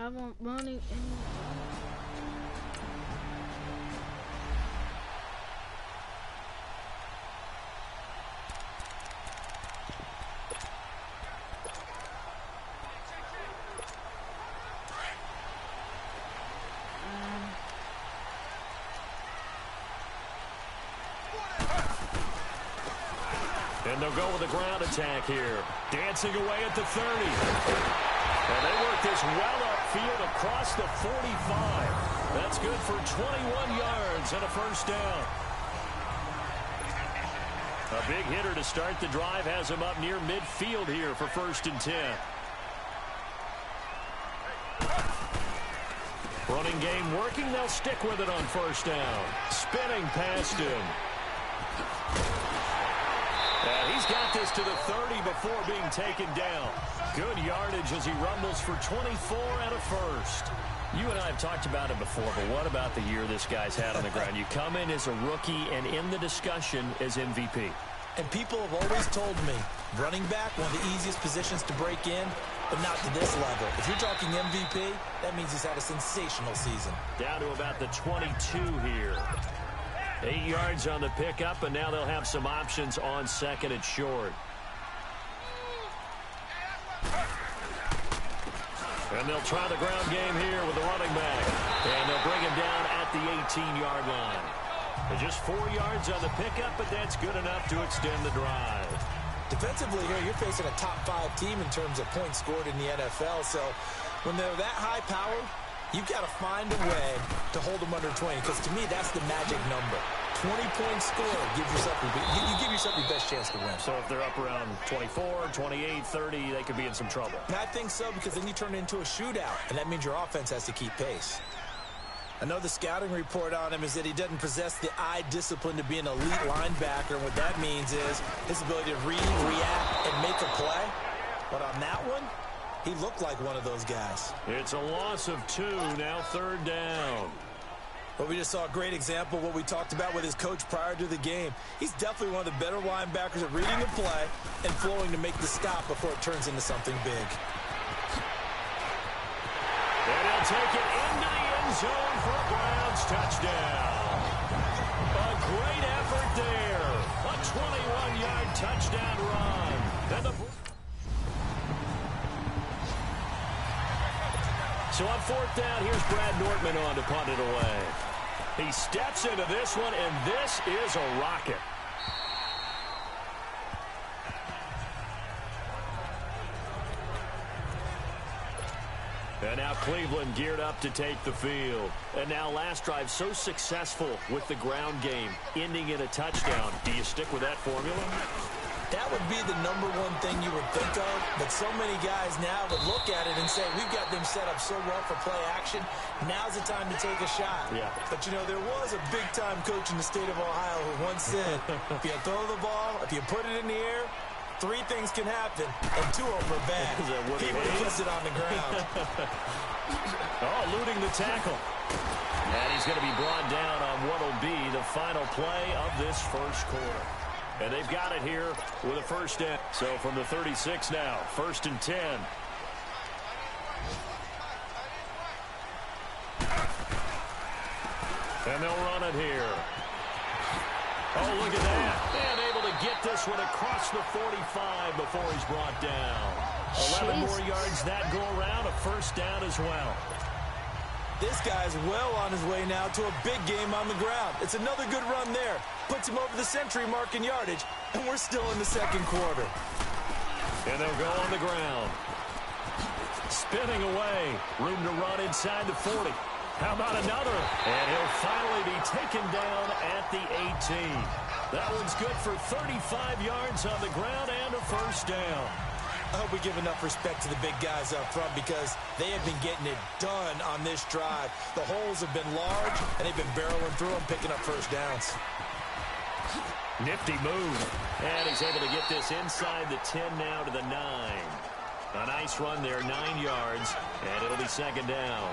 I want running in. And they'll go with a ground attack here. Dancing away at the 30. And they work this well upfield across the 45. That's good for 21 yards and a first down. A big hitter to start the drive has him up near midfield here for 1st and 10. Running game working. They'll stick with it on 1st down. Spinning past him. And he's got this to the 30 before being taken down. Good yardage as he rumbles for 24 and a first. You and I have talked about it before, but what about the year this guy's had on the ground? You come in as a rookie and in the discussion as MVP. And people have always told me, running back, one of the easiest positions to break in, but not to this level. If you're talking MVP, that means he's had a sensational season. Down to about the 22 here. 8 yards on the pickup, and now they'll have some options on 2nd and short. And they'll try the ground game here with the running back. And they'll bring him down at the 18-yard line. And just 4 yards on the pickup, but that's good enough to extend the drive. Defensively here, you're facing a top-5 team in terms of points scored in the NFL. So when they're that high-powered, you've got to find a way to hold them under 20, because to me, that's the magic number. 20 points scored gives yourself you give yourself your best chance to win. So if they're up around 24, 28, 30, they could be in some trouble. And I think so, because then you turn it into a shootout, and that means your offense has to keep pace. I know the scouting report on him is that he doesn't possess the eye discipline to be an elite linebacker. What that means is his ability to read, react, and make a play. But on that one, he looked like one of those guys. It's a loss of 2, now 3rd down. But we just saw a great example of what we talked about with his coach prior to the game. He's definitely one of the better linebackers at reading a play and flowing to make the stop before it turns into something big. And he'll take it into the end zone for a Browns touchdown. A great effort there. A 21-yard touchdown run. And so on 4th down, here's Brad Nortman on to punt it away. He steps into this one, and this is a rocket. And now Cleveland geared up to take the field. And now last drive so successful with the ground game, ending in a touchdown. Do you stick with that formula? That would be the number one thing you would think of, but so many guys now would look at it and say, we've got them set up so well for play action, now's the time to take a shot. Yeah. But, you know, there was a big-time coach in the state of Ohio who once said, if you throw the ball, if you put it in the air, 3 things can happen, and 2 of them are bad. He would have kept it on the ground. Eluding the tackle. And he's going to be brought down on what will be the final play of this first quarter. And they've got it here with a first down. So from the 36 now, 1st and 10. And they'll run it here. Oh, look at that. And able to get this one across the 45 before he's brought down. 11 more yards that go around, a first down as well. This guy's well on his way now to a big game on the ground. It's another good run there. Puts him over the century mark in yardage, and we're still in the 2nd quarter. And they'll go on the ground. Spinning away. Room to run inside the 40. How about another? And he'll finally be taken down at the 18. That one's good for 35 yards on the ground and a first down. I hope we give enough respect to the big guys up front, because they have been getting it done on this drive. The holes have been large, and they've been barreling through them, picking up first downs. Nifty move. And he's able to get this inside the 10 now to the 9. A nice run there, 9 yards, and it'll be 2nd down.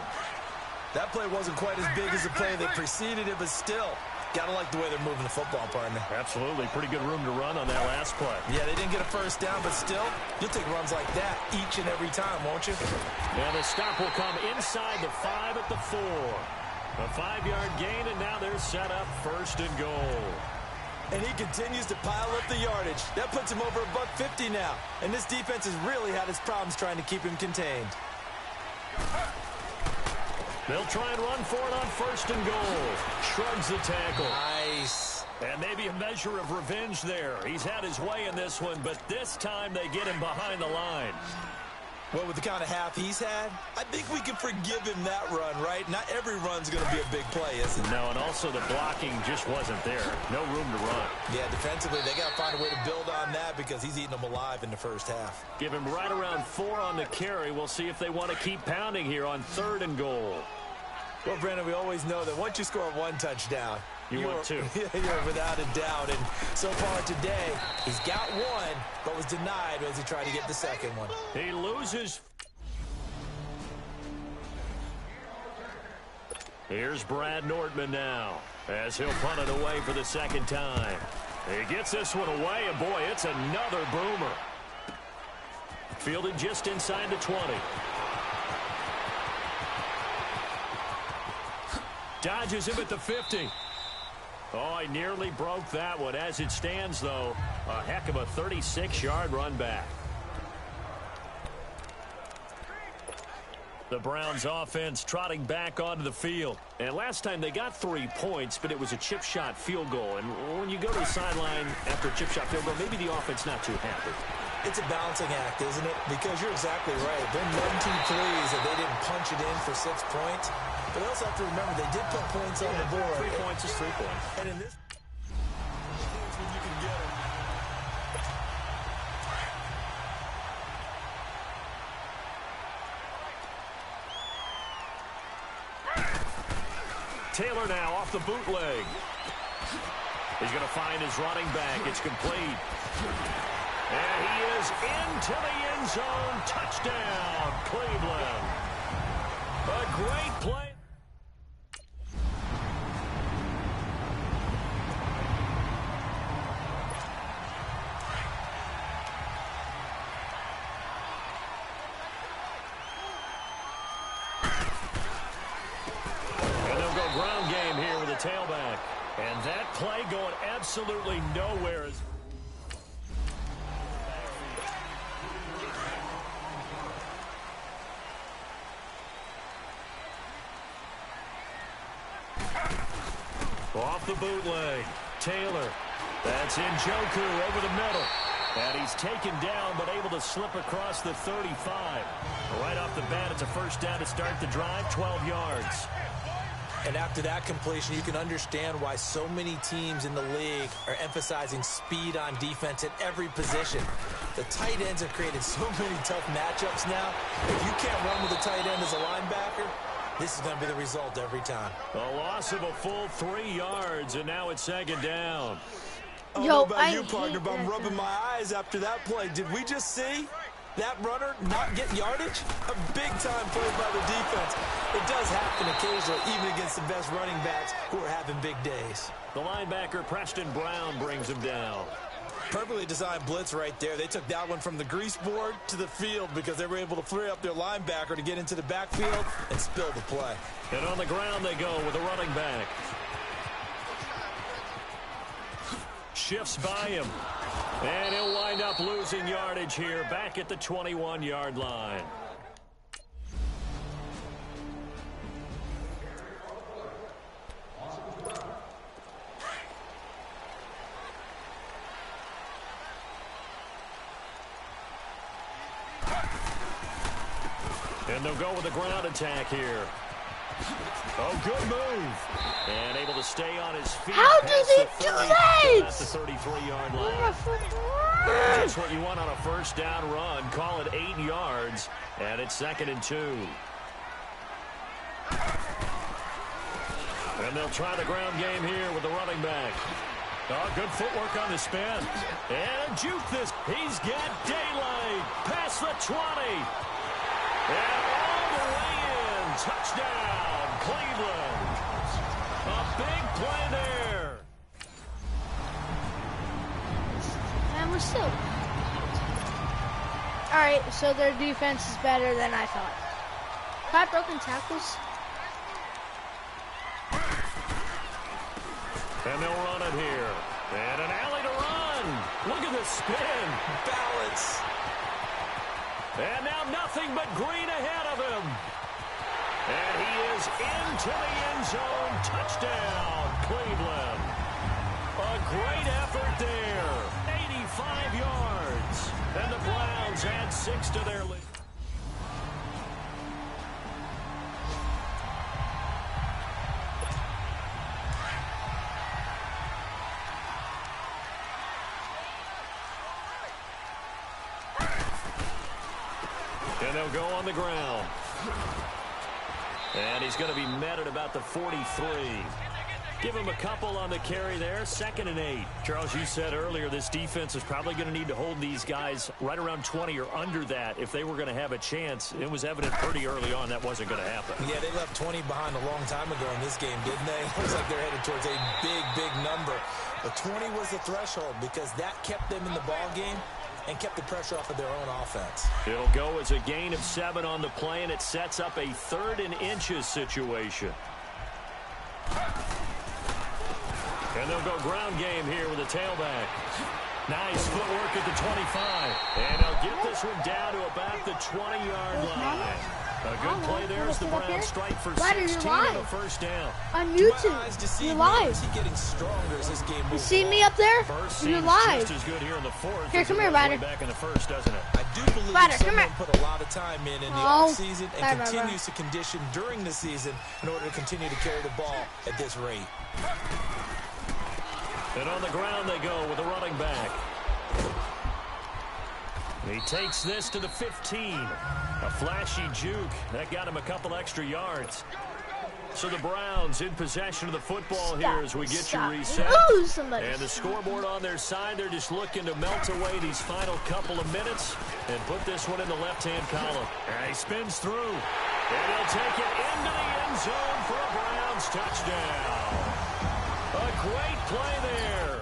That play wasn't quite as big as the play that preceded it, but still, Gotta like the way they're moving the football, partner. Absolutely. Pretty good room to run on that last play. Yeah, they didn't get a first down, but still, you'll take runs like that each and every time, won't you? And the stop will come inside the 5 at the 4. A 5-yard gain, and now they're set up 1st and goal. And he continues to pile up the yardage. That puts him over $150 now. And this defense has really had its problems trying to keep him contained. They'll try and run for it on 1st and goal. Shrugs the tackle. Nice. And maybe a measure of revenge there. He's had his way in this one, but this time they get him behind the line. Well, with the kind of half he's had, I think we can forgive him that run, right? Not every run's going to be a big play, is it? No, and also the blocking just wasn't there. No room to run. Yeah, defensively, they got to find a way to build on that because he's eating them alive in the first half. Give him right around 4 on the carry. We'll see if they want to keep pounding here on 3rd and goal. Well, Brandon, we always know that once you score 1 touchdown, you want 2. You're without a doubt. And so far today, he's got 1, but was denied as he tried to get the second one. He loses. Here's Brad Nordman now, as he'll punt it away for the 2nd time. He gets this one away, and boy, it's another boomer. Fielded just inside the 20. Dodges him at the 50. Oh, he nearly broke that one. As it stands, though, a heck of a 36-yard run back. The Browns offense trotting back onto the field. And last time they got 3 points, but it was a chip shot field goal. And when you go to the sideline after a chip shot field goal, maybe the offense not too happy. It's a balancing act, isn't it? Because you're exactly right. They're 1-2 threes and they didn't punch it in for 6 points. But they also have to remember they did put points on the board. 3 points is 3 points. And in this, when you can get them. Taylor now off the bootleg. He's going to find his running back. It's complete. And he is into the end zone. Touchdown, Cleveland. A great play. And they'll go ground game here with a tailback. And that play going absolutely nowhere. Off the bootleg, Taylor. That's Njoku over the middle. And he's taken down, but able to slip across the 35. Right off the bat, it's a 1st down to start the drive, 12 yards. And after that completion, you can understand why so many teams in the league are emphasizing speed on defense at every position. The tight ends have created so many tough matchups now. If you can't run with a tight end as a linebacker, this is going to be the result every time. A loss of a full 3 yards, and now it's 2nd down. I don't know about you, partner, but I'm rubbing my eyes after that play. Did we just see that runner not get yardage? A big-time play by the defense. It does happen occasionally, even against the best running backs who are having big days. The linebacker, Preston Brown, brings him down. Perfectly designed blitz right there. They took that one from the grease board to the field because they were able to free up their linebacker to get into the backfield and spill the play. And on the ground they go with a running back. Shifts by him. And he'll wind up losing yardage here back at the 21-yard line. And they'll go with a ground attack here. Oh, good move. And able to stay on his feet. How does he do that? At the 33-yard line. Just what you want on a 1st down run. Call it 8 yards. And it's 2nd and 2. And they'll try the ground game here with the running back. Oh, good footwork on the spin. And juke this. He's got daylight. Past the 20. And all the way in. Touchdown, Cleveland. A big play there. we're still. Alright, so their defense is better than I thought. 5 broken tackles. And they'll run it here. And an alley to run. Look at the spin. Balance. And now nothing but green ahead of him. And he is into the end zone. Touchdown, Cleveland. A great effort there. 85 yards. And the Browns add 6 to their lead. And they'll go on the ground. And he's going to be met at about the 43. Give him a couple on the carry there. 2nd and 8. Charles, you said earlier this defense is probably going to need to hold these guys right around 20 or under that if they were going to have a chance. It was evident pretty early on that wasn't going to happen. Yeah, they left 20 behind a long time ago in this game, didn't they? It looks like they're headed towards a big, big number. But 20 was the threshold because that kept them in the ball game and kept the pressure off of their own offense. It'll go as a gain of 7 on the play, and it sets up a 3rd and inches situation. And they'll go ground game here with a tailback. Nice footwork at the 25. And they'll get this one down to about the 20-yard line. A good play there as the Browns strike for 16 on the first down. On YouTube, you're live. You see me up there? You're live. Just as good here in the 4th. Here, come here, Ryder. Back in the 1st, doesn't it? I do believe someone put a lot of time in the offseason and continues to condition during the season in order to continue to carry the ball at this rate. And on the ground they go with the running back. He takes this to the 15. A flashy juke. That got him a couple extra yards. So the Browns in possession of the football here as we get you reset. And the scoreboard on their side, they're just looking to melt away these final couple of minutes and put this one in the left-hand column. And he spins through. And he'll take it into the end zone for a Browns touchdown. A great play there.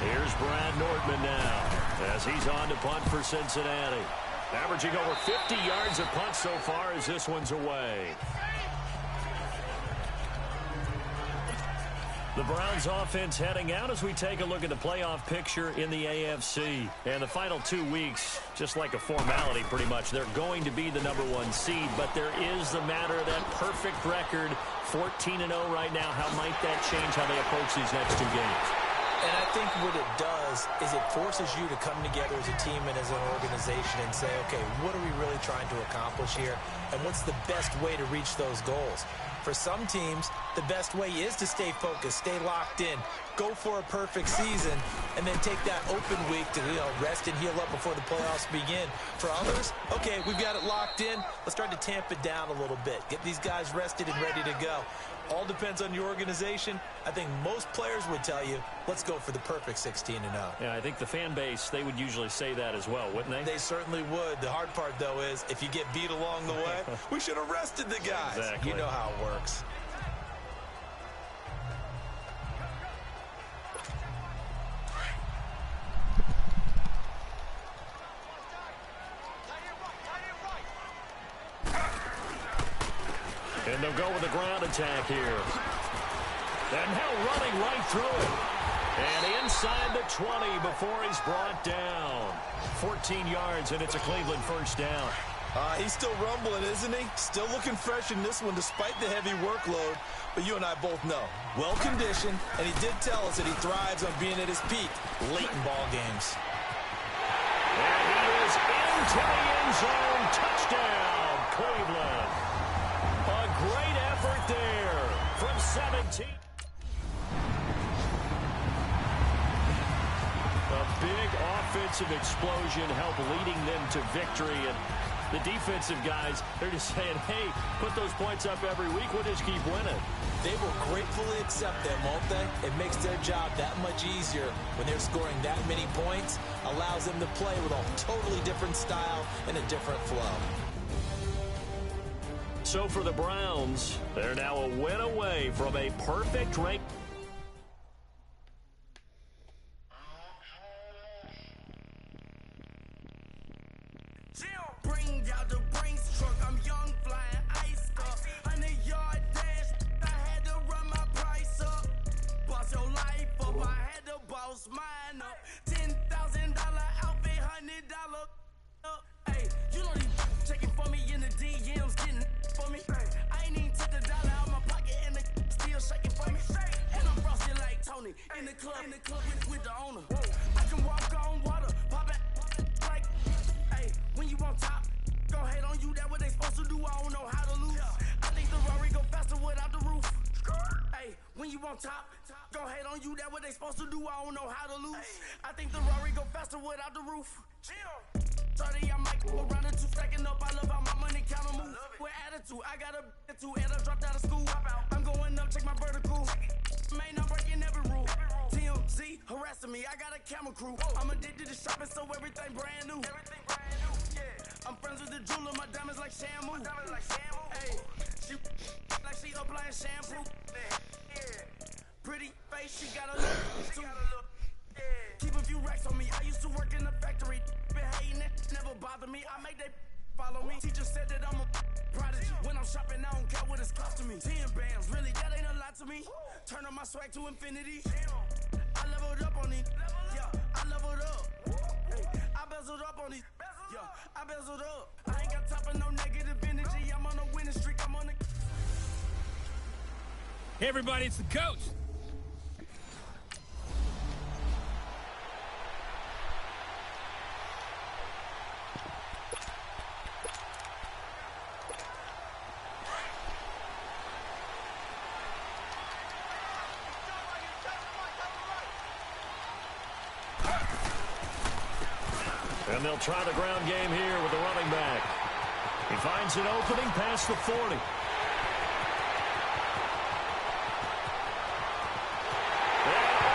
Here's Brad Nordman now as he's on to punt for Cincinnati. Averaging over 50 yards a punt so far as this one's away. The Browns offense heading out as we take a look at the playoff picture in the AFC. And the final 2 weeks, just like a formality pretty much, they're going to be the #1 seed. But there is the matter of that perfect record, 14-0 right now. How might that change how they approach these next 2 games? And I think what it does is it forces you to come together as a team and as an organization and say, okay, what are we really trying to accomplish here? And what's the best way to reach those goals? For some teams, the best way is to stay focused, stay locked in, go for a perfect season, and then take that open week to rest and heal up before the playoffs begin. For others, okay, we've got it locked in. Let's start to tamp it down a little bit. Get these guys rested and ready to go. All depends on your organization. I think most players would tell you, let's go for the perfect 16-0. Yeah, I think the fan base, they would usually say that as well, wouldn't they? They certainly would. The hard part, though, is if you get beat along the way, we should have rested the guys. Exactly. You know how it works. And they'll go with a ground attack here. And now running right through it. And inside the 20 before he's brought down. 14 yards, and it's a Cleveland first down. He's still rumbling, isn't he? Still looking fresh in this one despite the heavy workload. But you and I both know, well-conditioned, and he did tell us that he thrives on being at his peak late in ball games. And he is into the end zone. Touchdown, Cleveland. A great effort there from 17. A big offensive explosion helped leading them to victory. And the defensive guys, they're just saying, hey, put those points up every week. We'll just keep winning. They will gratefully accept them, won't they? It makes their job that much easier when they're scoring that many points. Allows them to play with a totally different style and a different flow. So for the Browns, they're now a win away from a perfect rank. out the Brinks truck. I'm young, flying ice up. 100-yard dash, I had to run my price up. Boss your life up, I had to boss mine up. $10,000 outfit, $100 up. Hey, you know these checking for me in the DMs, getting for me. I ain't even took the dollar out my pocket and the still shaking for me. And I'm frosted like Tony in the club with the owner. I can walk on water, pop it like, hey, when you on top, gon' hate on you, that what they supposed to do, I don't know how to lose. I think the Rory go faster without the roof. Hey, when you on top, gon' hate on you, that what they supposed to do, I don't know how to lose. I think the Rory go faster without the roof. Chill. 30, I might go around the two, stacking up. I love how my money counter moves. With attitude, I got a two, and I dropped out of school. I'm going up, check my vertical. Man, I'm breaking every rule. TMZ harassing me, I got a camera crew. I'm addicted to shopping, so everything brand new. I'm friends with the jeweler, my diamonds like Shamu. Hey, she like she applying shampoo. Pretty face, she got a look too. Keep a few racks on me. I used to work in the factory. Been hating it, never bother me. I make they follow me. Teacher said that I'm a prodigy. When I'm shopping, I don't care what it's costing me. 10 bands, really, that ain't a lot to me. Turn on my swag to infinity. I leveled up on these. Yeah, I leveled up. Hey, I bezeled up on these. Yeah, I bezeled up. I ain't got time for no negative energy. I'm on a winning streak. I'm on a. Hey, everybody, it's the coach. And they'll try the ground game here with the running back. He finds an opening past the 40. And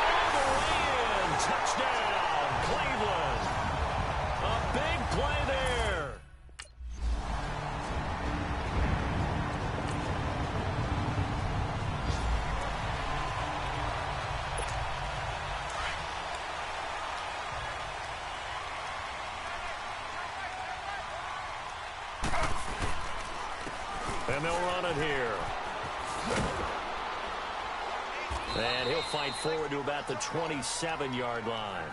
all the way in. Touchdown, Cleveland. A big play there. And they'll run it here. And he'll fight forward to about the 27-yard line.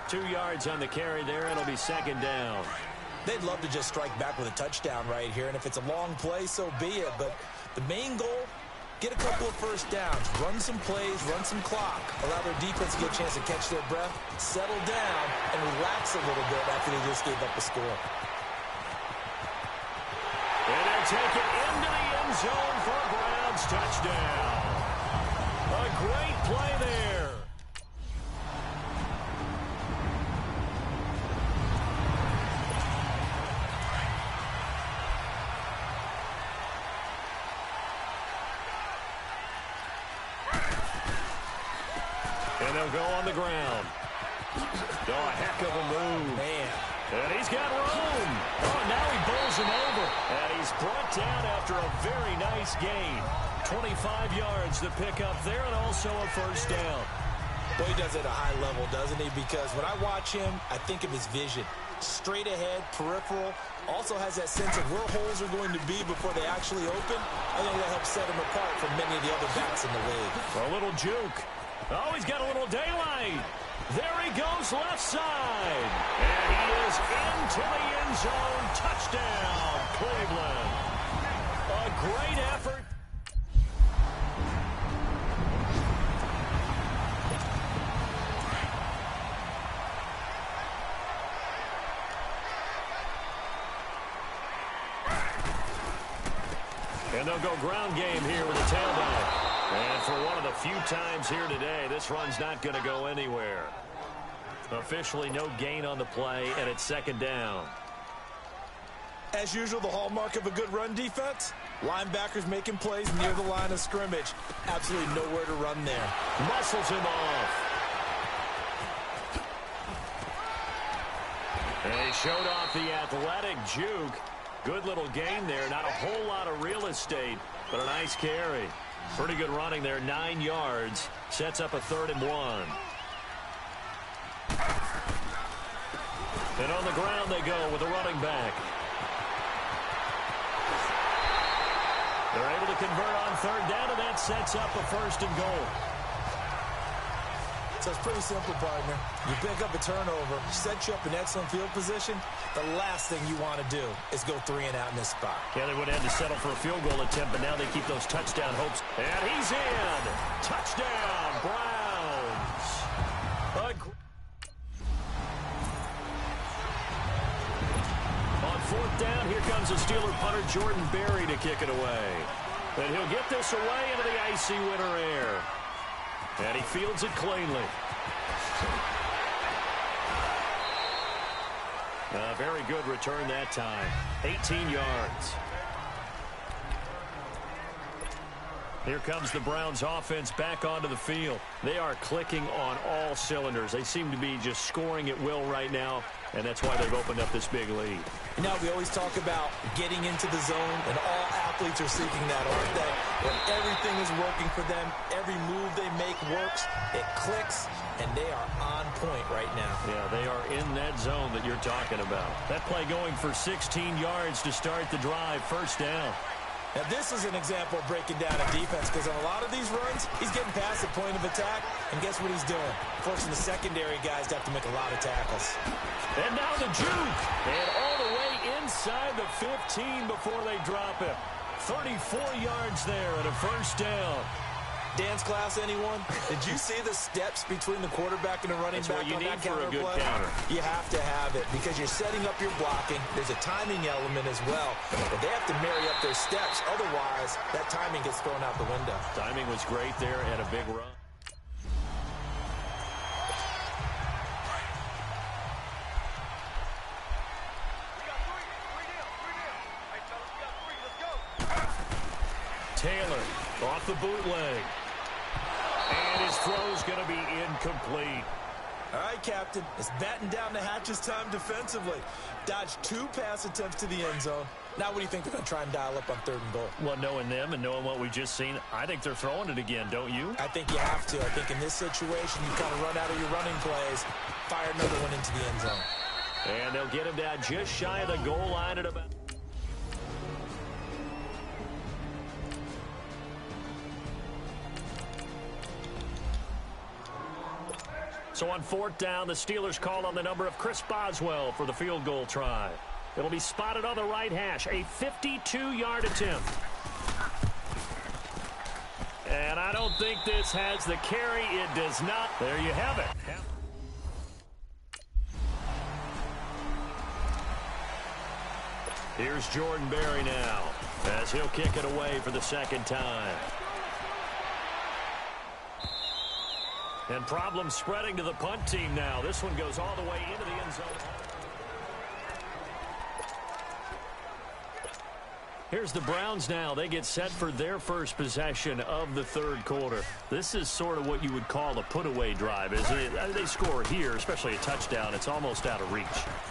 2 yards on the carry there, and it'll be second down. They'd love to just strike back with a touchdown right here, and if it's a long play, so be it. But the main goal, get a couple of first downs, run some plays, run some clock, allow their defense to get a chance to catch their breath, settle down, and relax a little bit after they just gave up a score. And they'll take it into the end zone for a Browns touchdown. A great play there. And they'll go on the ground. Oh, a heck of a move. Man. And he's got room. Oh, now he bowls him over. And he's brought down after a very nice gain. 25 yards to pick up there, and also a first down. Boy, he does it at a high level, doesn't he? Because when I watch him, I think of his vision. Straight ahead, peripheral. Also has that sense of where holes are going to be before they actually open. I think that helps set him apart from many of the other backs in the league. A little juke. Oh, he's got a little daylight. There he goes left side. And he is into the end zone. Touchdown, Cleveland. A great effort. And they'll go ground game here with a tailback. And for one of the few times here today, this run's not going to go anywhere. Officially no gain on the play, and it's second down. As usual, the hallmark of a good run defense, linebackers making plays near the line of scrimmage. Absolutely nowhere to run there. Muscles him off. And he showed off the athletic juke. Good little gain there. Not a whole lot of real estate, but a nice carry. Pretty good running there, 9 yards. Sets up a 3rd and 1. And on the ground they go with a running back. They're able to convert on third down, and that sets up a 1st and goal. So it's pretty simple, partner. You pick up a turnover, set you up in excellent field position. The last thing you want to do is go 3 and out in this spot. Yeah, they would have had to settle for a field goal attempt, but now they keep those touchdown hopes. And he's in. Touchdown, Browns. On 4th down, here comes the Steeler punter Jordan Berry to kick it away. And he'll get this away into the icy winter air. And he fields it cleanly. A very good return that time. 18 yards. Here comes the Browns offense back onto the field. They are clicking on all cylinders. They seem to be just scoring at will right now, and that's why they've opened up this big lead. You know, we always talk about getting into the zone, and all athletes are seeking that, aren't they? When everything is working for them, every move they make works, it clicks, and they are on point right now. Yeah, they are in that zone that you're talking about. That play going for 16 yards to start the drive, 1st down. Now, this is an example of breaking down a defense, because on a lot of these runs, he's getting past the point of attack, and guess what he's doing? Forcing the secondary guys to have to make a lot of tackles. And now the juke, and all the way inside the 15 before they drop him. 34 yards there and a 1st down. Dance class, anyone? Did you see the steps between the quarterback and the running back on that counter play? You have to have it because you're setting up your blocking. There's a timing element as well. But they have to marry up their steps. Otherwise, that timing gets thrown out the window. Timing was great there and a big run. Taylor off the bootleg. And his throw's going to be incomplete. All right, Captain. It's batten down the hatches time defensively. Dodged 2 pass attempts to the end zone. Now what do you think they're going to try and dial up on 3rd and goal? Well, knowing them and knowing what we just seen, I think they're throwing it again, don't you? I think you have to. I think in this situation, you kind of run out of your running plays, fire another one into the end zone. And they'll get him down just shy of the goal line at about... So on 4th down, the Steelers call on the number of Chris Boswell for the field goal try. It'll be spotted on the right hash, a 52-yard attempt. And I don't think this has the carry. It does not. There you have it. Here's Jordan Berry now as he'll kick it away for the 2nd time. And problems spreading to the punt team now. This one goes all the way into the end zone. Here's the Browns now. They get set for their first possession of the 3rd quarter. This is sort of what you would call a put-away drive, isn't it? They score here, especially a touchdown. It's almost out of reach.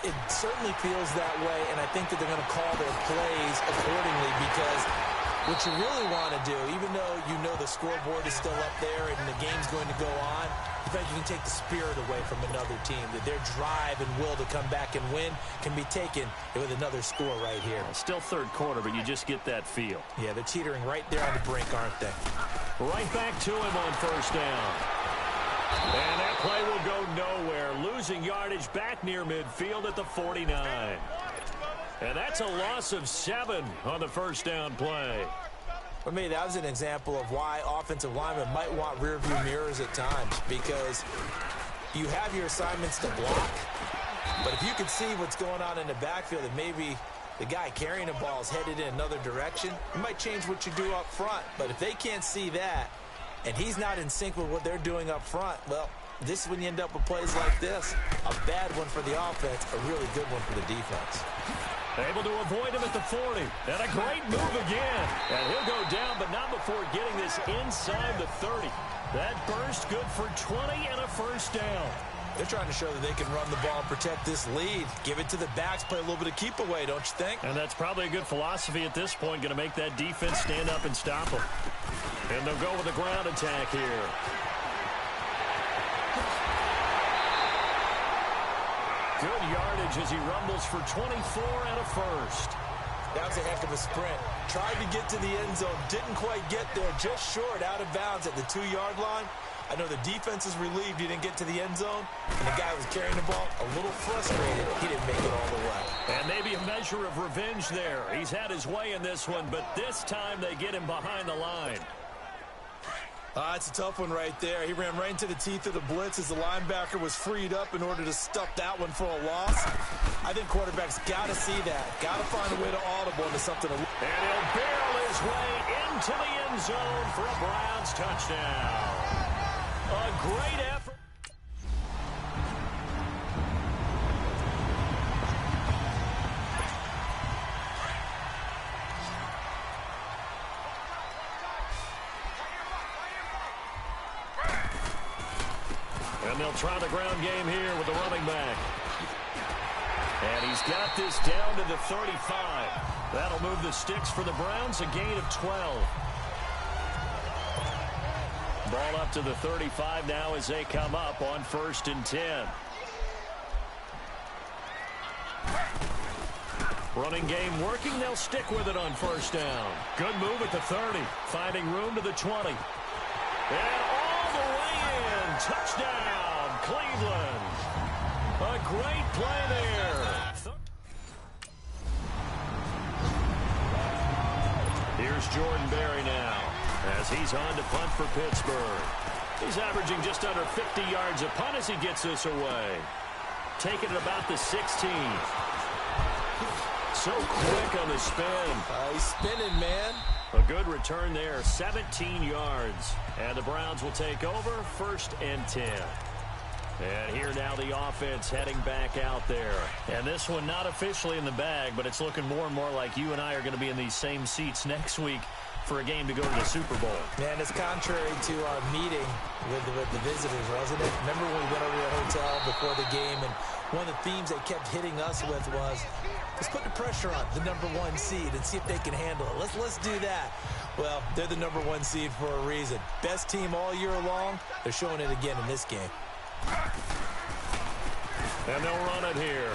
It certainly feels that way, and I think that they're going to call their plays accordingly because what you really want to do, even though you know the scoreboard is still up there and the game's going to go on, in fact, you can take the spirit away from another team, that their drive and will to come back and win can be taken with another score right here. Still 3rd quarter, but you just get that feel. Yeah, they're teetering right there on the brink, aren't they? Right back to him on 1st down. And that play will go nowhere, losing yardage back near midfield at the 49. And that's a loss of 7 on the 1st down play. For me, that was an example of why offensive linemen might want rearview mirrors at times, because you have your assignments to block, but if you can see what's going on in the backfield and maybe the guy carrying the ball is headed in another direction, you might change what you do up front. But if they can't see that and he's not in sync with what they're doing up front, well, this is when you end up with plays like this. A bad one for the offense, a really good one for the defense. Able to avoid him at the 40. And a great move again. And he'll go down, but not before getting this inside the 30. That burst good for 20 and a 1st down. They're trying to show that they can run the ball and protect this lead. Give it to the backs, play a little bit of keep away, don't you think? And that's probably a good philosophy at this point, going to make that defense stand up and stop them. And they'll go with a ground attack here. Good yardage as he rumbles for 24 and a 1st. That was a heck of a sprint. Tried to get to the end zone, didn't quite get there, just short, out of bounds at the 2-yard line. I know the defense is relieved he didn't get to the end zone, and the guy who was carrying the ball a little frustrated. He didn't make it all the way. And maybe a measure of revenge there. He's had his way in this one, but this time they get him behind the line. It's a tough one right there. He ran right into the teeth of the blitz as the linebacker was freed up in order to stuff that one for a loss. I think quarterbacks got to see that. Got to find a way to audible into something. And he'll barrel his way into the end zone for a Browns touchdown. A great effort. And they'll try the ground game here with the running back. And he's got this down to the 35. That'll move the sticks for the Browns, a gain of 12. Ball up to the 35 now as they come up on 1st and 10. Running game working. They'll stick with it on 1st down. Good move at the 30. Finding room to the 20. And all the way in. Touchdown, Cleveland. A great play there. Here's Jordan Berry now as he's on to punt for Pittsburgh. He's averaging just under 50 yards a punt as he gets this away. Taking it about the 16. So quick on the spin. He's spinning, man. A good return there, 17 yards. And the Browns will take over, 1st and 10. And here now the offense heading back out there. And this one not officially in the bag, but it's looking more and more like you and I are going to be in these same seats next week for a game to go to the Super Bowl. Man, it's contrary to our meeting with the visitors, wasn't it? Remember when we went over to the hotel before the game, and one of the themes they kept hitting us with was, let's put the pressure on the #1 seed and see if they can handle it. Let's do that. Well, they're the #1 seed for a reason. Best team all year long. They're showing it again in this game. And they'll run it here.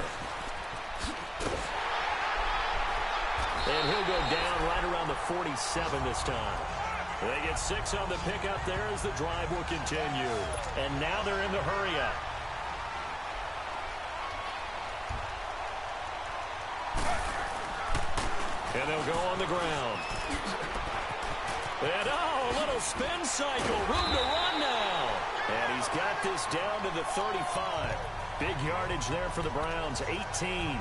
And he'll go down right around the 47 this time. They get 6 on the pickup there as the drive will continue. And now they're in the hurry-up. And they'll go on the ground. And, a little spin cycle. Room to run now. And he's got this down to the 35. Big yardage there for the Browns, 18.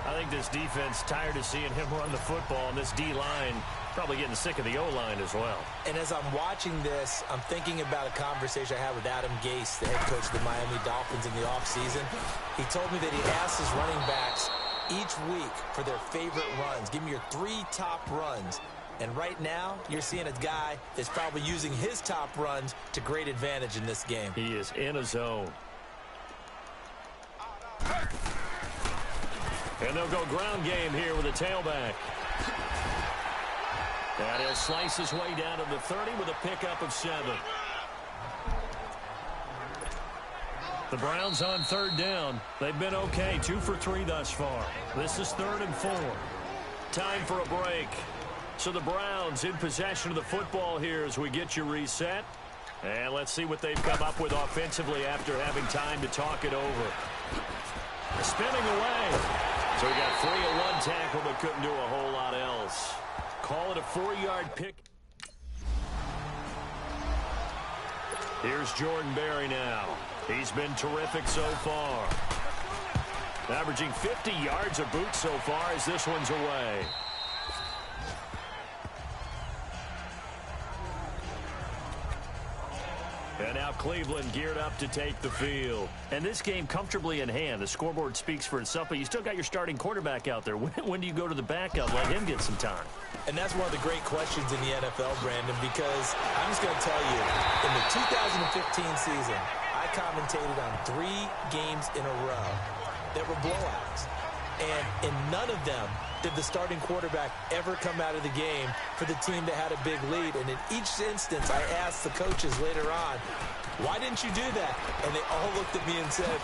I think this defense tired of seeing him run the football, and this D-line probably getting sick of the O-line as well. And as I'm watching this, I'm thinking about a conversation I had with Adam Gase, the head coach of the Miami Dolphins in the offseason. He told me that he asked his running backs each week for their favorite runs. Give me your 3 top runs. And right now, you're seeing a guy that's probably using his top runs to great advantage in this game. He is in a zone. And they'll go ground game here with a tailback. And he'll slice his way down to the 30 with a pickup of 7. The Browns on 3rd down. They've been okay, 2 for 3 thus far. This is 3rd and 4. Time for a break. So the Browns in possession of the football here as we get you reset. And let's see what they've come up with offensively after having time to talk it over. Spinning away. So we got 3 at 1 tackle, but couldn't do a whole lot else. Call it a 4-yard pick. Here's Jordan Berry now. He's been terrific so far. Averaging 50 yards a boot so far as this one's away. And now Cleveland geared up to take the field. And this game comfortably in hand. The scoreboard speaks for itself, but you still got your starting quarterback out there. When do you go to the backup? Let him get some time. And that's one of the great questions in the NFL, Brandon, because I'm just going to tell you, in the 2015 season, I commentated on 3 games in a row that were blowouts. And in none of them did the starting quarterback ever come out of the game for the team that had a big lead. And in each instance, I asked the coaches later on, why didn't you do that? And they all looked at me and said,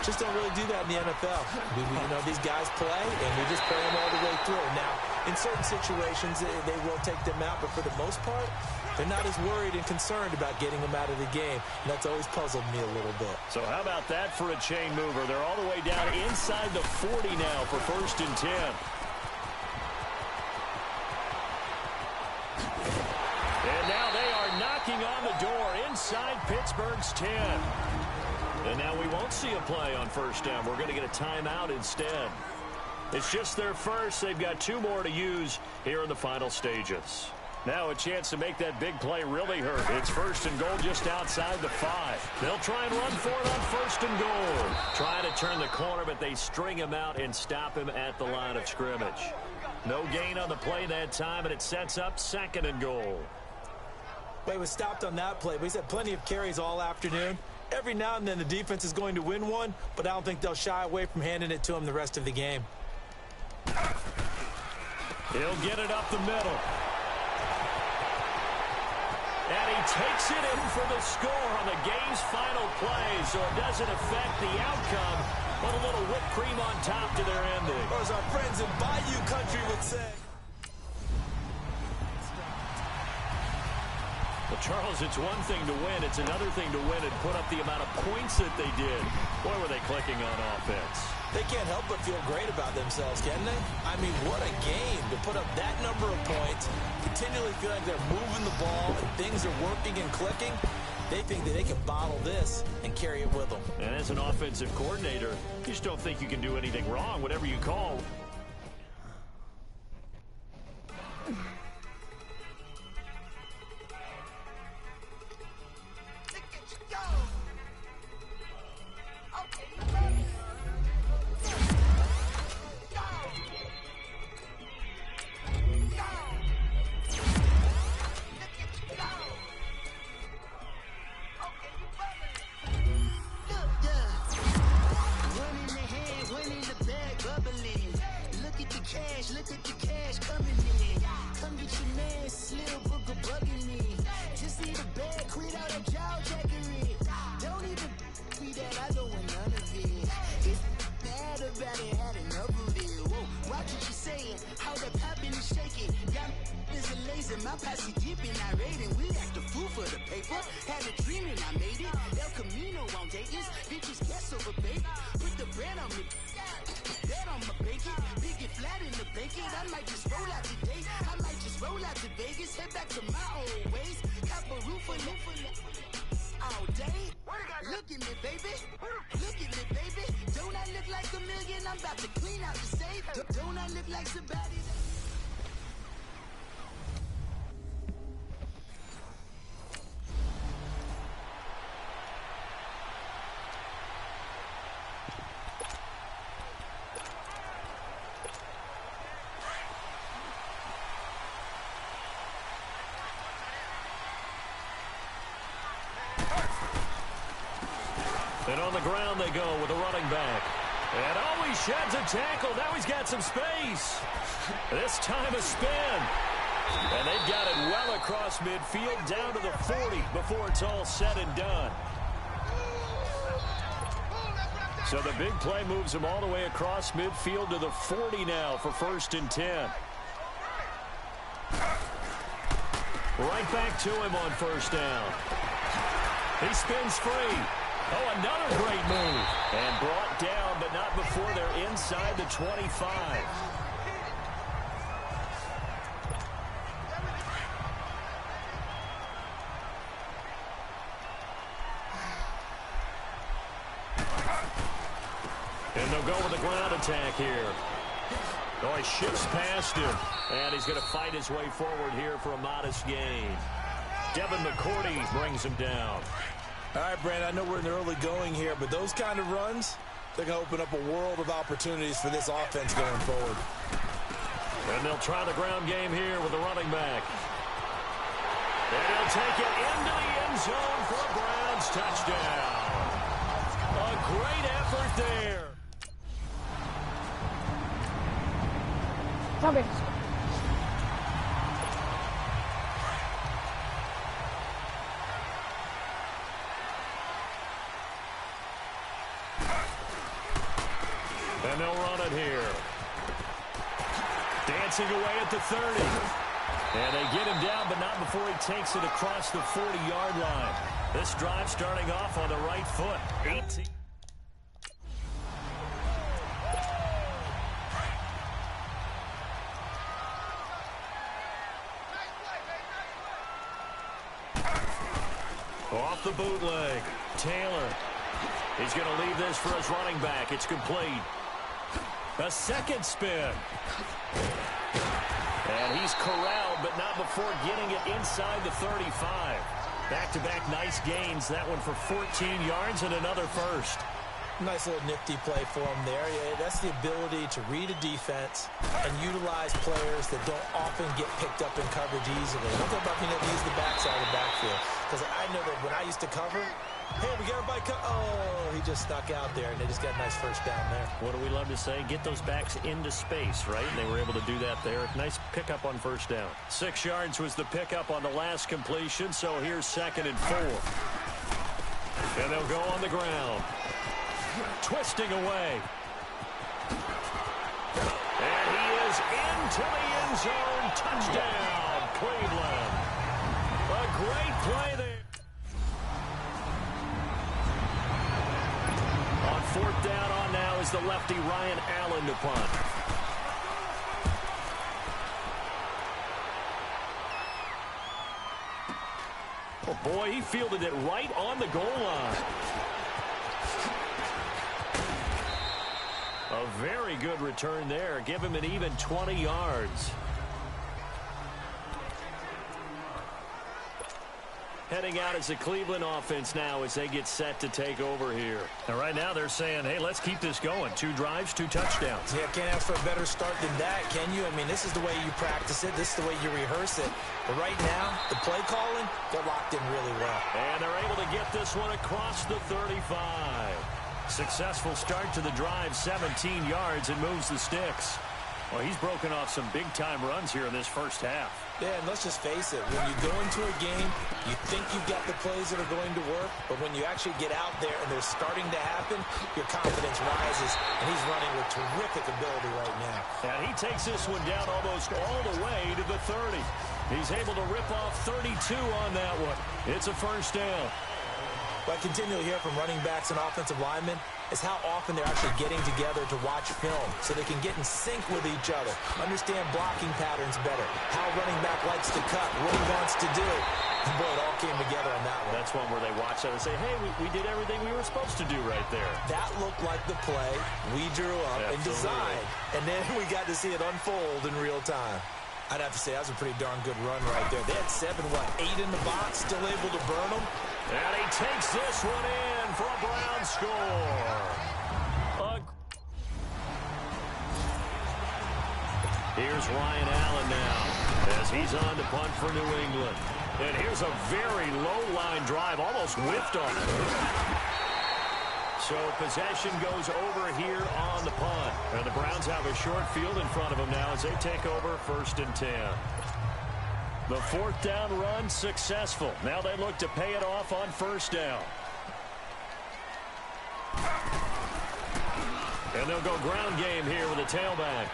just don't really do that in the NFL. You know, these guys play, and we just play them all the way through. Now, In certain situations, they will take them out, but for the most part, they're not as worried and concerned about getting them out of the game. And that's always puzzled me a little bit. So how about that for a chain mover? They're all the way down inside the 40 now for 1st and 10. And now they are knocking on the door inside Pittsburgh's 10. And now we won't see a play on 1st down. We're going to get a timeout instead. It's just their first. They've got 2 more to use here in the final stages. Now a chance to make that big play really hurt. It's 1st and goal just outside the 5. They'll try and run for it on 1st and goal. Trying to turn the corner, but they string him out and stop him at the line of scrimmage. No gain on the play that time, and it sets up 2nd and goal. Well, he was stopped on that play, but he's had plenty of carries all afternoon. Every now and then the defense is going to win one, but I don't think they'll shy away from handing it to him the rest of the game. He'll get it up the middle. And he takes it in for the score on the game's final play, so it doesn't affect the outcome, but a little whipped cream on top to their ending. Or as our friends in Bayou Country would say. Well, Charles, it's one thing to win. It's another thing to win and put up the amount of points that they did. Boy, were they clicking on offense. They can't help but feel great about themselves, can they? I mean, what a game to put up that number of points, continually feeling like they're moving the ball and things are working and clicking. They think that they can bottle this and carry it with them. And as an offensive coordinator, you just don't think you can do anything wrong, whatever you call. And on the ground they go with a running back. And oh, he sheds a tackle. Now he's got some space. This time a spin. And they've got it well across midfield down to the 40 before it's all said and done. So the big play moves him all the way across midfield to the 40 now for 1st and 10. Right back to him on 1st down. He spins free. Oh, another great move. And brought down, but not before they're inside the 25. And they'll go with a ground attack here. Oh, he shifts past him. And he's going to fight his way forward here for a modest gain. Devin McCourty brings him down. All right, Brandon, I know we're in the early going here, but those kind of runs, they're going to open up a world of opportunities for this offense going forward. And they'll try the ground game here with the running back. And he'll take it into the end zone for a Browns touchdown. A great effort there. Come here. And they'll run it here. Dancing away at the 30. And they get him down, but not before he takes it across the 40-yard line. This drive starting off on the right foot. 18. Off the bootleg. Taylor. He's going to leave this for his running back. It's complete. A second spin. And he's corralled, but not before getting it inside the 35. Back-to-back nice gains. That one for 14 yards and another first. Nice little nifty play for him there. Yeah, that's the ability to read a defense and utilize players that don't often get picked up in coverage easily. I'm talking about being able to use the backside of the backfield. Because I know that when I used to cover, hey, we got everybody oh, he just stuck out there, and they just got a nice first down there. What do we love to say? Get those backs into space, right? And they were able to do that there. Nice pickup on first down. 6 yards was the pickup on the last completion, so here's 2nd and 4. And they'll go on the ground. Twisting away. And he is into the end zone. Touchdown, Cleveland. A great play there. On 4th down on now is the lefty Ryan Allen to punt. Oh boy, he fielded it right on the goal line. A very good return there. Give him an even 20 yards. Heading out as the Cleveland offense now as they get set to take over here. And right now they're saying, hey, let's keep this going. 2 drives, 2 touchdowns. Yeah, can't ask for a better start than that, can you? I mean, this is the way you practice it. This is the way you rehearse it. But right now, the play calling, they're locked in really well. And they're able to get this one across the 35. Successful start to the drive, 17 yards, and moves the sticks. Well, he's broken off some big-time runs here in this first half. Yeah, and let's just face it. When you go into a game, you think you've got the plays that are going to work, but when you actually get out there and they're starting to happen, your confidence rises, and he's running with terrific ability right now. And he takes this one down almost all the way to the 30. He's able to rip off 32 on that one. It's a first down. What I continually hear from running backs and offensive linemen is how often they're actually getting together to watch film so they can get in sync with each other, understand blocking patterns better, how a running back likes to cut, what he wants to do. And boy, it all came together on that one. That's one where they watch that and say, hey, we did everything we were supposed to do right there. That looked like the play we drew up and designed. And then we got to see it unfold in real time. I'd have to say that was a pretty darn good run right there. They had 8 in the box, still able to burn them. And he takes this one in for a Brown score. Here's Ryan Allen now as he's on to punt for New England. And here's a very low line drive, almost whiffed on it. So possession goes over here on the punt. And the Browns have a short field in front of them now as they take over 1st and 10. The 4th down run successful. Now they look to pay it off on 1st down. And they'll go ground game here with a tailback.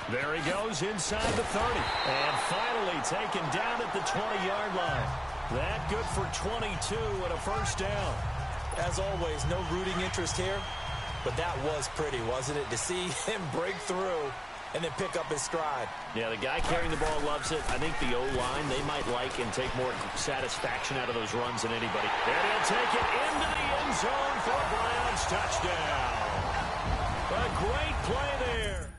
There he goes inside the 30. And finally taken down at the 20-yard line. That good for 22 and a first down. As always, no rooting interest here. But that was pretty, wasn't it? To see him break through and then pick up his stride. Yeah, the guy carrying the ball loves it. I think the O-line, they might like and take more satisfaction out of those runs than anybody. And he'll take it into the end zone for a Browns touchdown. A great play there.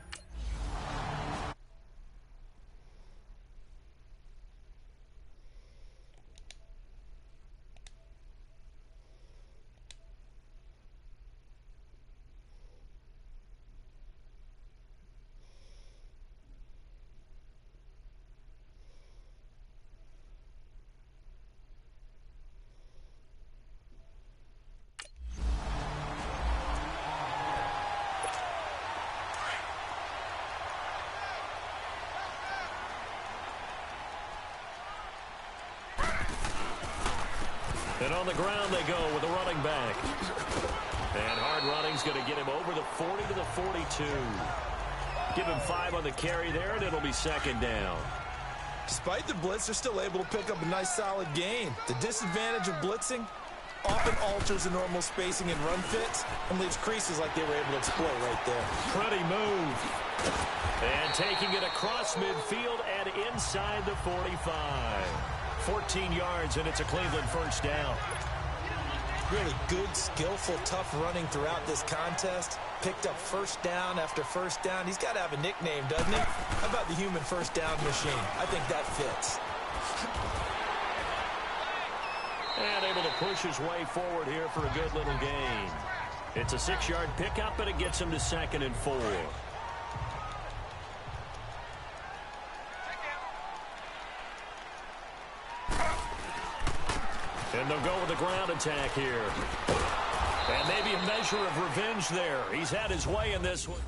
And on the ground they go with the running back. And hard running's going to get him over the 40 to the 42. Give him 5 on the carry there, and it'll be second down. Despite the blitz, they're still able to pick up a nice, solid gain. The disadvantage of blitzing often alters the normal spacing and run fits and leaves creases like they were able to exploit right there. Pretty move. And taking it across midfield and inside the 45. 14 yards, and it's a Cleveland first down. Really good, skillful, tough running throughout this contest. Picked up first down after first down. He's got to have a nickname, doesn't he? How about the human first down machine? I think that fits. And able to push his way forward here for a good little gain. It's a 6-yard pickup, and it gets him to 2nd and 4. And they'll go with the ground attack here. And maybe a measure of revenge there. He's had his way in this one.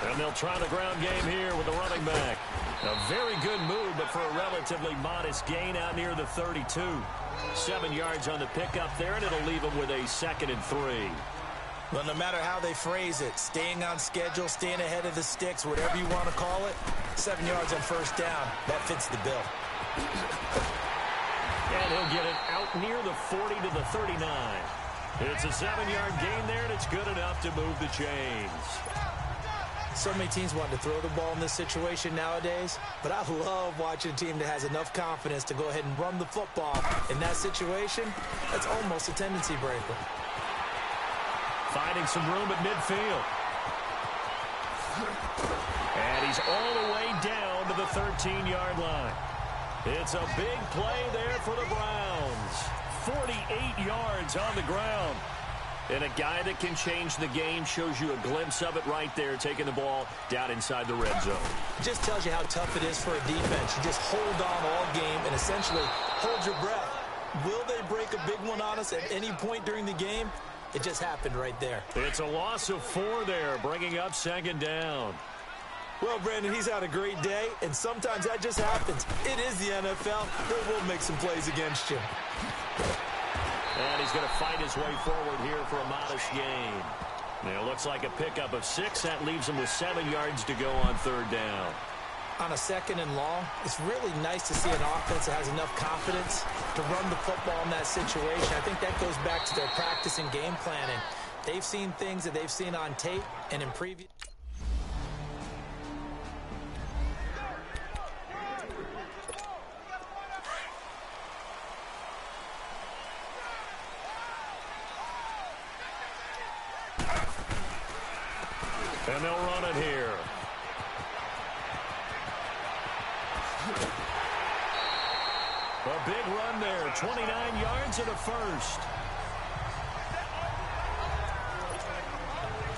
And they'll try the ground game here with the running back. A very good move, but for a relatively modest gain out near the 32. 7 yards on the pickup there, and it'll leave them with a 2nd and 3. Well, no matter how they phrase it, staying on schedule, staying ahead of the sticks, whatever you want to call it, 7 yards on first down, that fits the bill. And he'll get it out near the 40 to the 39. It's a 7-yard gain there, and it's good enough to move the chains. So many teams want to throw the ball in this situation nowadays, but I love watching a team that has enough confidence to go ahead and run the football. In that situation, that's almost a tendency breaker. Finding some room at midfield. And he's all the way down to the 13-yard line. It's a big play there for the Browns. 48 yards on the ground. And a guy that can change the game shows you a glimpse of it right there, taking the ball down inside the red zone. It just tells you how tough it is for a defense. You just hold on all game and essentially hold your breath. Will they break a big one on us at any point during the game? It just happened right there. It's a loss of 4 there, bringing up 2nd down. Well, Brandon, he's had a great day, and sometimes that just happens. It is the NFL. They will make some plays against you. And he's going to fight his way forward here for a modest gain. Now, it looks like a pickup of 6. That leaves him with 7 yards to go on 3rd down. On a 2nd and long, it's really nice to see an offense that has enough confidence to run the football in that situation. I think that goes back to their practice and game planning. They've seen things that they've seen on tape and in previous... And they'll run it here. A big run there, 29 yards and a first.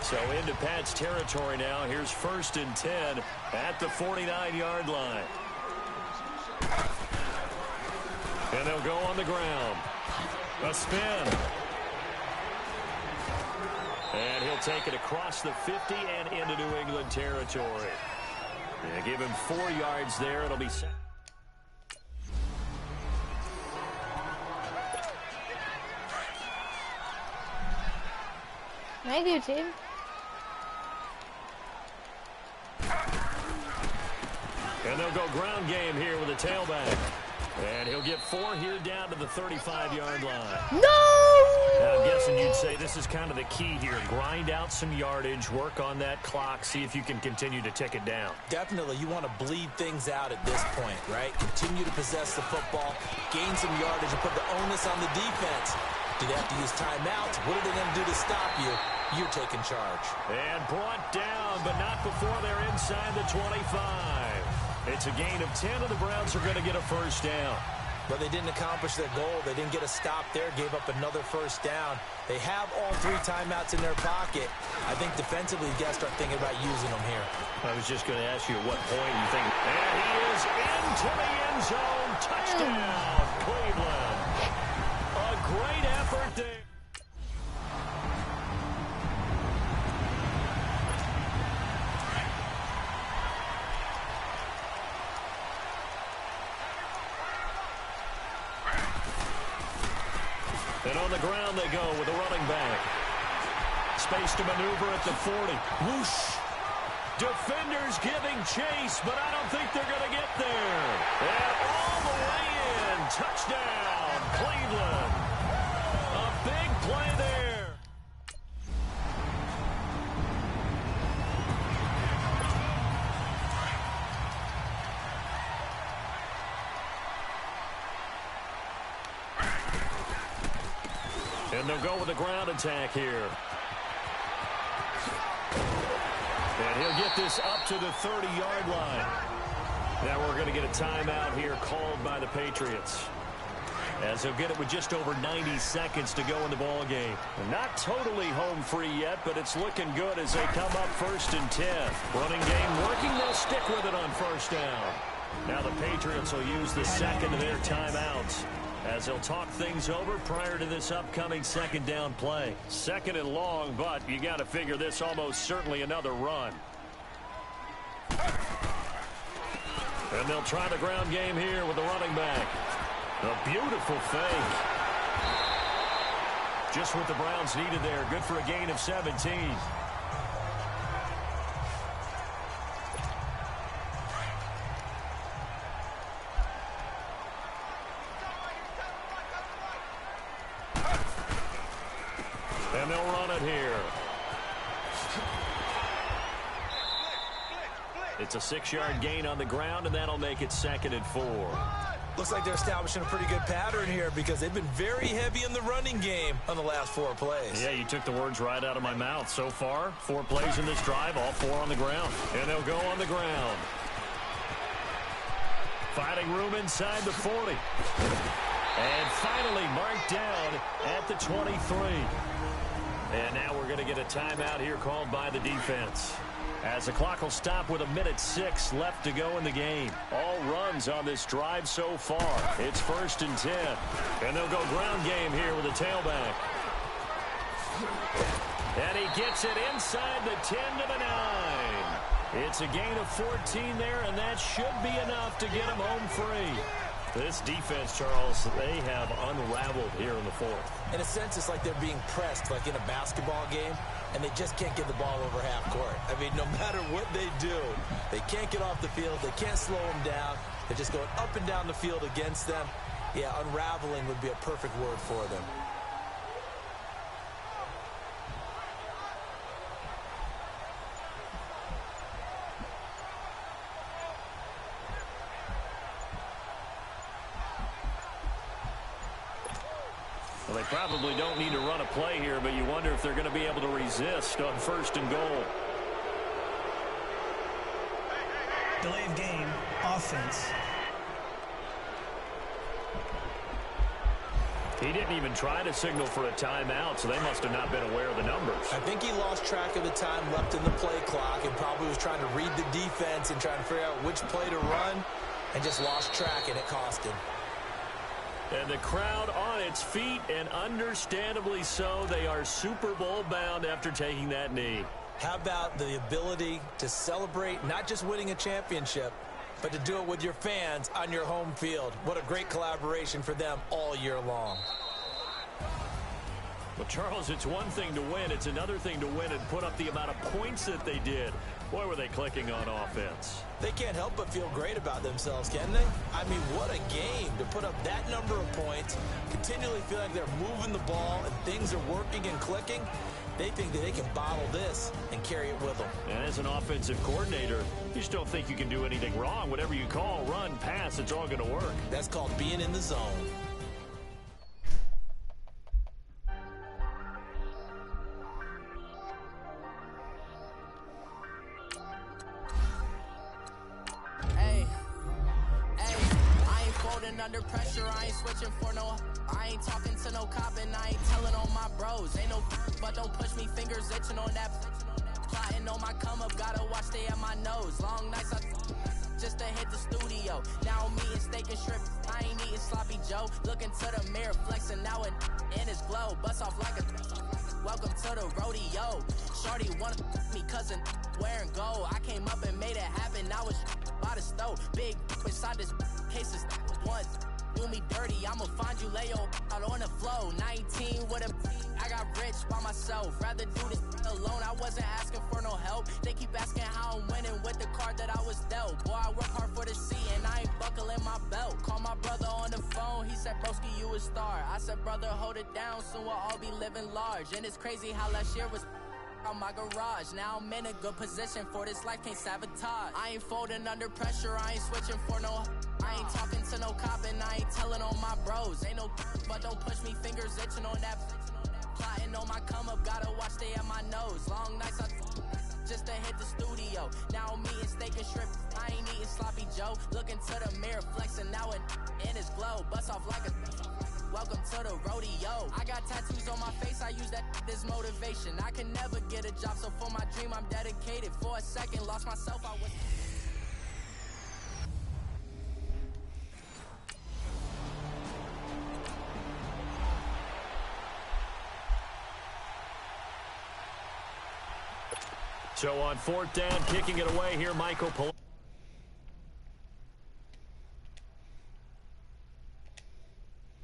So into Pat's territory now. Here's 1st and 10 at the 49-yard line. And they'll go on the ground. A spin. And he'll take it across the 50 and into New England territory. Yeah, give him 4 yards there. It'll be set. Thank you, team. And they'll go ground game here with a tailback. And he'll get 4 here down to the 35-yard line. No! Now, I'm guessing you'd say this is kind of the key here. Grind out some yardage, work on that clock, see if you can continue to tick it down. Definitely, you want to bleed things out at this point, right? Continue to possess the football, gain some yardage, and put the onus on the defense. Do they have to use timeouts? What are they going to do to stop you? You're taking charge. And brought down, but not before they're inside the 25. It's a gain of 10, and the Browns are going to get a first down. But they didn't accomplish their goal. They didn't get a stop there, gave up another first down. They have all 3 timeouts in their pocket. I think defensively, you got to start thinking about using them here. I was just going to ask you at what point you think. And he is into the end zone. Touchdown, Cleveland. A great effort there. And on the ground they go with a running back. Space to maneuver at the 40. Whoosh. Defenders giving chase, but I don't think they're going to get there. And all the way in. Touchdown, Cleveland. A big play there. And they'll go with a ground attack here. And he'll get this up to the 30-yard line. Now we're going to get a timeout here called by the Patriots, as they'll get it with just over 90 seconds to go in the ball game. Not totally home free yet, but it's looking good as they come up 1st and 10. Running game working. They'll stick with it on 1st down. Now the Patriots will use the second of their timeouts, as they'll talk things over prior to this upcoming 2nd down play. 2nd and long, but you got to figure this almost certainly another run. And they'll try the ground game here with the running back. A beautiful fake. Just what the Browns needed there. Good for a gain of 17. And they'll run it here. It's a 6-yard gain on the ground, and that'll make it 2nd and 4. Looks like they're establishing a pretty good pattern here, because they've been very heavy in the running game on the last 4 plays. Yeah, you took the words right out of my mouth. So far, 4 plays in this drive, all 4 on the ground. And they'll go on the ground. Finding room inside the 40. And finally marked down at the 23. And now we're going to get a timeout here called by the defense, as the clock will stop with 1:06 left to go in the game. All runs on this drive so far. It's 1st and 10. And they'll go ground game here with a tailback. And he gets it inside the 10 to the 9. It's a gain of 14 there, and that should be enough to get him home free. This defense, Charles, they have unraveled here in the 4th. In a sense, it's like they're being pressed, like in a basketball game, and they just can't get the ball over half court. I mean, no matter what they do, they can't get off the field. They can't slow them down. They're just going up and down the field against them. Yeah, unraveling would be a perfect word for them. Well, they probably don't need to run a play here, but you wonder if they're going to be able to resist on 1st and goal. Delay of game, offense. He didn't even try to signal for a timeout, so they must have not been aware of the numbers. I think he lost track of the time left in the play clock and probably was trying to read the defense and trying to figure out which play to run, and just lost track, and it cost him. And the crowd on its feet, and understandably so. They are Super Bowl bound after taking that knee. How about the ability to celebrate not just winning a championship, but to do it with your fans on your home field? What a great collaboration for them all year long. Well, Charles, it's one thing to win. It's another thing to win and put up the amount of points that they did. Boy, were they clicking on offense. They can't help but feel great about themselves, can they? I mean, what a game to put up that number of points, continually feel like they're moving the ball and things are working and clicking. They think that they can bottle this and carry it with them. And as an offensive coordinator, you just don't think you can do anything wrong. Whatever you call, run, pass, it's all going to work. That's called being in the zone. Under pressure, I ain't switching for no. I ain't talking to no cop and I ain't telling on my bros. Ain't no, but don't push me, fingers itching on that. Plotting on my come up, gotta watch stay at my nose. Long nights, I just to hit the studio. Now I'm eating steak and shrimp. I ain't eating sloppy Joe. Looking to the mirror, flexing now it in his glow. Bust off like a. Welcome to the rodeo. Shorty wanted me cousin wearing gold. I came up and made it happen. Now it's by the stove. Big inside this case is one. do me dirty, I'ma find you, lay your out on the flow. 19 with a, I got rich by myself. Rather do this alone, I wasn't asking for no help. They keep asking how I'm winning with the card that I was dealt. Boy, I work hard for the C and I ain't buckling my belt. Call my brother on the phone, he said, broski, you a star. I said, brother, hold it down, soon we'll all be living large. And it's crazy how last year was on my garage. Now I'm in a good position for this life, can't sabotage. I ain't folding under pressure, I ain't switching for no. I ain't talking to no cop and I ain't telling on my bros. Ain't no but don't push me, fingers itching on that. Plotting on my come up, gotta watch stay at my nose. Long nights I just to hit the studio. Now I'm eating steak and shrimp, I ain't eating sloppy Joe. Looking to the mirror, flexing now and in his glow. Bust off like a welcome to the rodeo. I got tattoos on my face, I use that as motivation. I can never get a job, so for my dream I'm dedicated. For a second, lost myself, I was... So on 4th down, kicking it away here, Michael Pol.